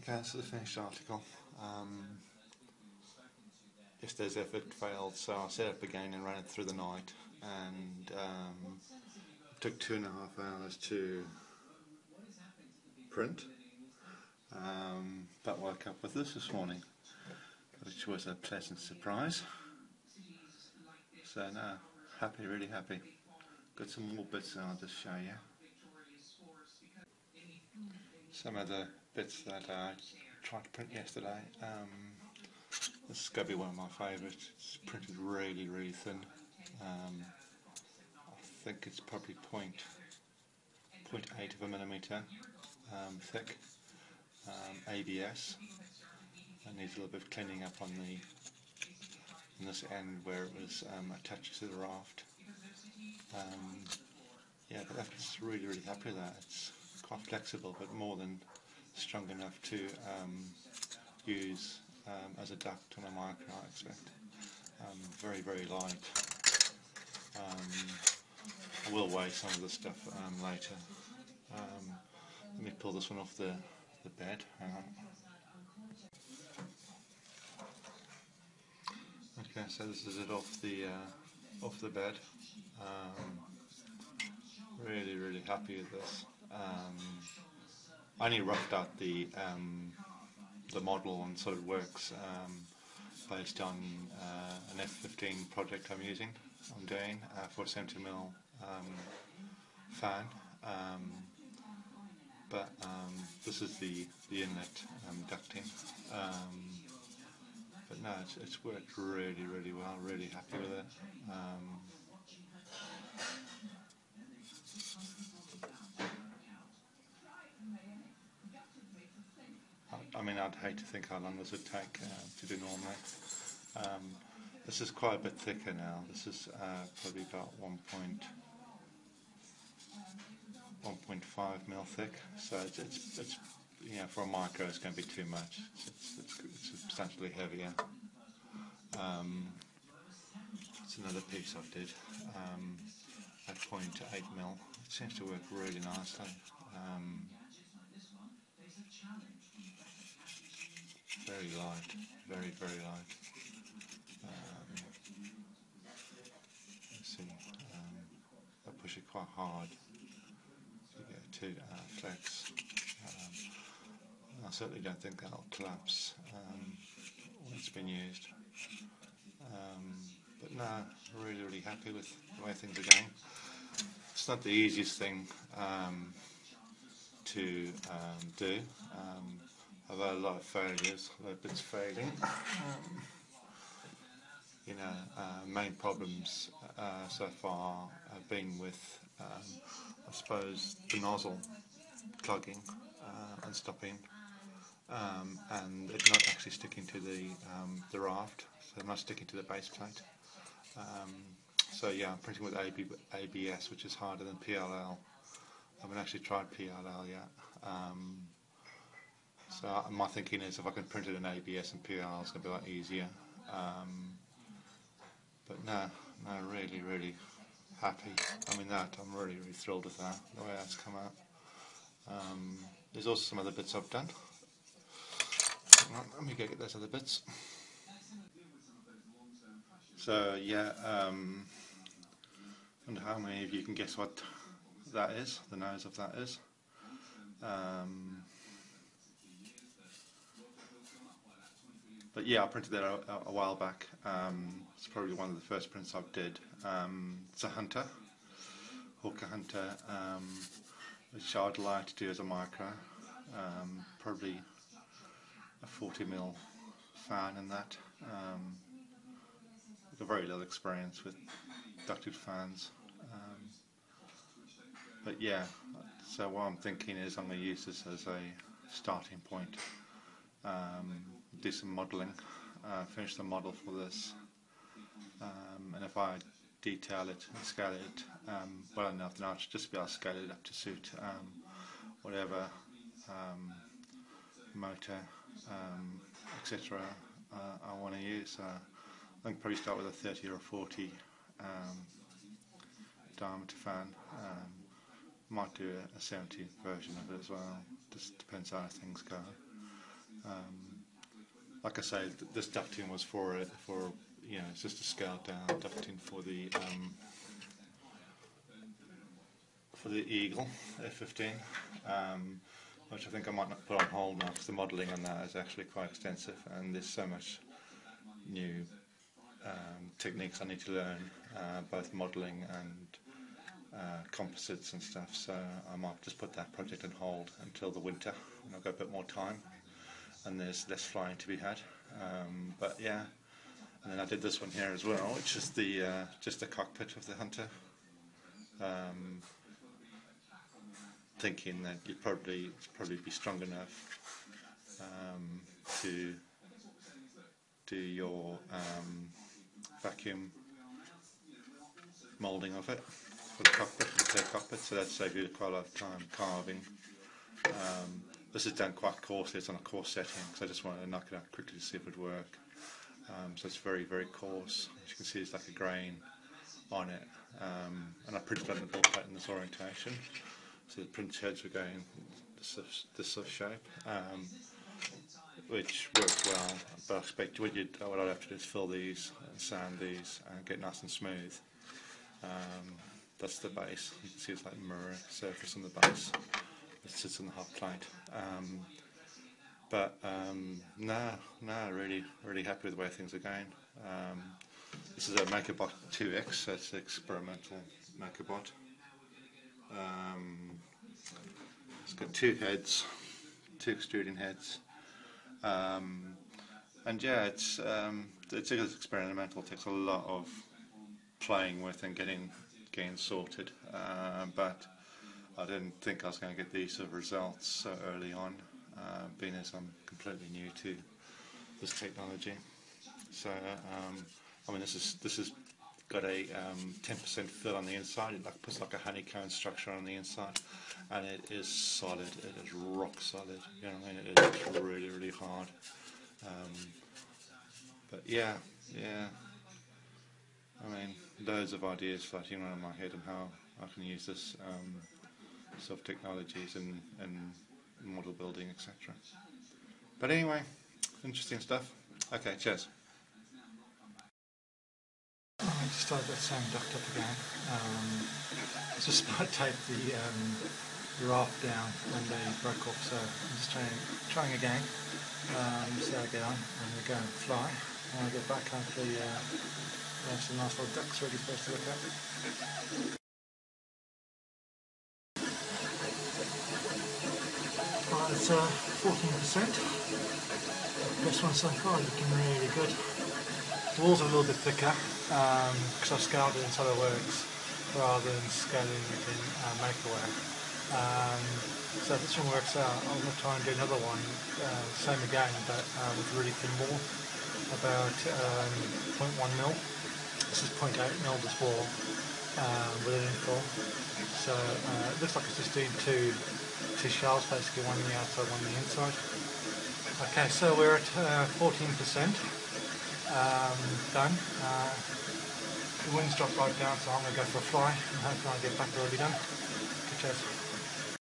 Okay, so the finished article. Yesterday's effort failed, so I set up again and ran it through the night, and it took 2.5 hours to print, but woke up with this morning, which was a pleasant surprise. So now, happy, really happy. Got some more bits and I'll just show you. Some of the bits that I tried to print yesterday. This is going to be one of my favourites. It's printed really, really thin. I think it's probably 0.8 of a millimetre thick. ABS. It needs a little bit of cleaning up on this end where it was attached to the raft. Yeah, but I'm just really, really happy with that. It's quite flexible, but more than strong enough to use as a duct on a micro, I expect. Very, very light. I will weigh some of the stuff later. Let me pull this one off the bed. Hang on. Okay, so this is it off the bed. Really, really happy with this. I only roughed out the model on SolidWorks based on an F15 project I'm doing for a 70mm fan. But this is the inlet ducting. But no, it's worked really, really well. Really happy with it. I mean, I'd hate to think how long this would take to do normally. This is quite a bit thicker now. This is probably about 1.5 mil thick. So it's for a micro it's going to be too much. It's substantially heavier. It's another piece I did at 0.8 mil. It seems to work really nicely. Very light, very, very light. Let's see, I push it quite hard to get to flex. I certainly don't think that'll collapse when it's been used. But no, really, really happy with the way things are going. It's not the easiest thing to do. I've had a lot of failures, a lot of bits failing. Main problems so far have been with, I suppose, the nozzle clogging and stopping, and it not actually sticking to the raft, so not sticking to the base plate. So yeah, I'm printing with ABS, which is harder than PLL. I haven't actually tried PLL yet. So my thinking is if I can print it in ABS and PLL, it's going to be a lot easier. But no, really, really happy. I mean I'm really, really thrilled with that, the way that's come out. There's also some other bits I've done. Let me go get those other bits. So yeah, I wonder how many of you can guess what that is, the nose of that is. But yeah, I printed that a while back. It's probably one of the first prints I did. It's a hunter, hawker hunter, which I'd like to do as a micro. Probably a 40mm fan in that. With a very little experience with ducted fans. But yeah, so what I'm thinking is I'm going to use this as a starting point. Do some modelling, finish the model for this, and if I detail it and scale it well enough, then I'll just be able to scale it up to suit whatever motor, etc. I want to use. I think probably start with a 30 or a 40 diameter fan. Might do a 70 version of it as well. Just depends how things go. Like I say, this ducting was for it's just a scaled down ducting for the Eagle F15, which I think I might not put on hold now because the modelling on that is actually quite extensive and there's so much new techniques I need to learn, both modelling and composites and stuff, so I might just put that project on hold until the winter when I've got a bit more time and there's less flying to be had. But yeah, and then I did this one here as well, which is the just the cockpit of the Hunter, thinking that you'd probably be strong enough to do your vacuum moulding of it for the cockpit, the tail cockpit, so that saves you quite a lot of time carving. This is done quite coarsely, it's on a coarse setting because I just wanted to knock it out quickly to see if it would work. So it's very, very coarse. As you can see, it's like a grain on it, and I printed on the build plate in this orientation, so the print heads were going this sort of shape, which works well. But I expect what I'd have to do is fill these and sand these and get nice and smooth. That's the base. You can see it's like a mirror surface on the base. It sits on the hot plate. No, really happy with the way things are going. This is a MakerBot 2X, so it's an experimental MakerBot. It's got two heads, two extruding heads, and yeah, it's experimental. It takes a lot of playing with and getting sorted, but I didn't think I was going to get these sort of results so early on, being as I'm completely new to this technology. So I mean, this is got a 10% fill on the inside. It puts like a honeycomb structure on the inside, and it is solid. It is rock solid. You know what I mean? It is really, really hard. But yeah. I mean, loads of ideas floating around in my head on how I can use this sort of technologies and model building, etc. But anyway, interesting stuff. Okay, cheers. I just started that same duct up again. Just taped the raft down when they broke off, so I'm just trying again. See how I get on. I'm going to go and fly. When I get back, hopefully we have some nice little ducks ready for us to look at. Well, it's 14%. Best one so far, looking really good. The walls are a little bit thicker because I've scaled it in SolidWorks rather than scaling it in MakerBot. So this one works out. I'm going to try and do another one, same again, but with really thin wall, about 0.1 mil. This is 0.8 mil this wall with an infill. So it looks like it's just doing two shells, basically, one on the outside, one on the inside. Okay, so we're at 14%. Done. The wind's dropped right down, so I'm going to go for a fly and hopefully I'll get back already done. Good chance.